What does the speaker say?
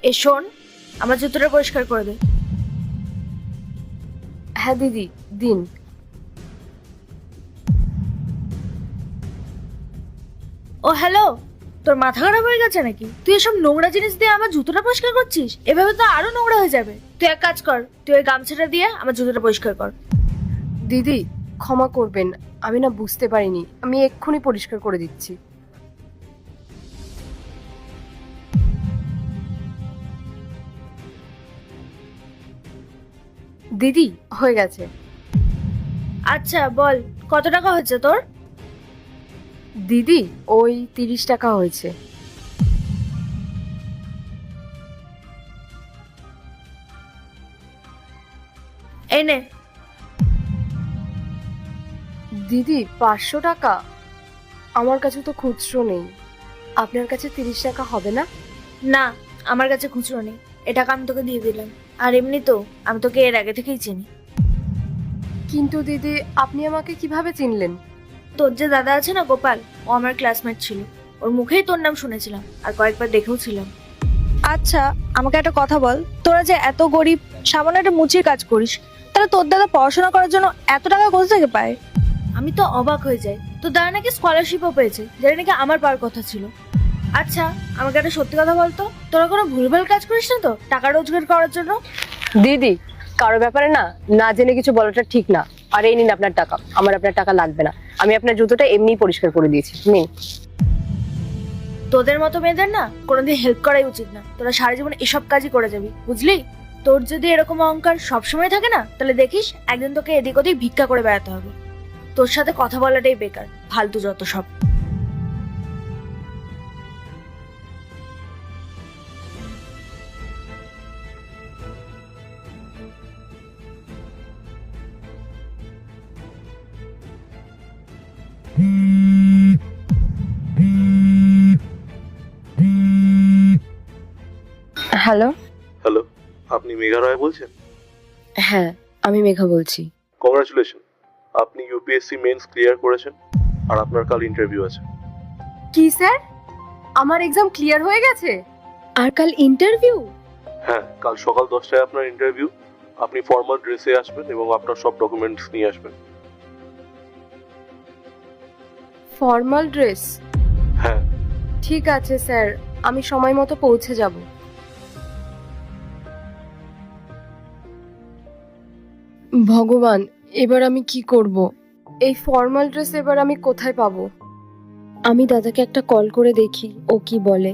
এ শোন, আমার জুতোটা পরিষ্কার করে দে। হ্যাঁ দিদি, দিন। ও হ্যালো, তোর মাথা খারাপ হয়ে গেছে নাকি? তুই এসব নোংরা জিনিস দিয়ে আমার জুতোটা পরিষ্কার করছিস? এভাবে তো আরো নোংরা হয়ে যাবে। তুই এক কাজ কর, তুই ওই গামছাটা দিয়ে আমার জুতোটা পরিষ্কার কর। দিদি ক্ষমা করবেন, আমি না বুঝতে পারিনি, আমি এক্ষুনি পরিষ্কার করে দিচ্ছি। দিদি হয়ে গেছে। আচ্ছা বল, কত টাকা হয়েছে তোর? দিদি ওই 30 টাকা হয়েছে। এই নে। দিদি 500 টাকা? আমার কাছে তো খুচরো নেই, আপনার কাছে 30 টাকা হবে না? না, আমার কাছে খুচরো নেই। এ টাকা আমি তোকে দিয়ে দিলাম। আর এমনি তো আমি তোকে এর আগে থেকেই চিনি। কিন্তু দিদি আপনি আমাকে কিভাবে চিনলেন? তোর যে দাদা আছে না গোপাল, ও আমার ক্লাসমেট ছিল। ওর মুখেই তোর নাম শুনেছিলাম আর কয়েকবার দেখেও ছিলাম। আচ্ছা, আমাকে একটা কথা বল, তোরা যে এত গরিব, সামান্য একটা মুচির কাজ করিস, তাহলে তোর দাদা পড়াশোনা করার জন্য এত টাকা কোথা থেকে পায়? আমি তো অবাক হয়ে যাই। তোর দাদা নাকি স্কলারশিপও পেয়েছে, যেটা নাকি আমার পাওয়ার কথা ছিল। আচ্ছা, আমাকে একটা সত্যি কথা বলতো, তোরা কোনো ভুলভাল কাজ করিস না তো টাকা রোজগার করার জন্য? দিদি কারো ব্যাপারে না না জেনে কিছু বলাটা ঠিক না। আর এই নিন আপনার টাকা, আমার আপনার টাকা লাগবে না, আমি আপনার জুতোটা এমনিই পরিষ্কার করে দিয়েছি, নিন। তোদের মতো মেয়েদের না কোনোদিন হেল্প করাই উচিত না। তোরা সারা জীবন এসব কাজই করে যাবি, বুঝলি? তোর যদি এরকম অহংকার সবসময় থাকে না, তাহলে দেখিস একদিন তোকে এদিক ওদিক ভিক্ষা করে বেড়াতে হবে। তোর সাথে কথা বলাটাই বেকার, ফালতু যত সব। হ্যালো। হ্যালো, আপনি মেঘা রায় বলছেন? হ্যাঁ আমি মেঘা বলছি। কংগ্রাচুলেশন, আপনি ইউপিএসসি মেন্স ক্লিয়ার করেছেন আর আপনার কাল ইন্টারভিউ আছে। কি স্যার, আমার এক্সাম ক্লিয়ার হয়ে গেছে আর কাল ইন্টারভিউ? হ্যাঁ, কাল সকাল 10টায় আপনার ইন্টারভিউ। আপনি ফর্মাল ড্রেসে আসবেন এবং আপনার সব ডকুমেন্টস নিয়ে আসবেন। Formal dress? হ্যাঁ। ঠিক আছে স্যার, আমি সময় মতো পৌঁছে যাব। ভগবান, এবার আমি কি করব? এই ফর্মাল ড্রেস এবার আমি কোথায় পাবো? আমি দাদাকে একটা কল করে দেখি ও কি বলে।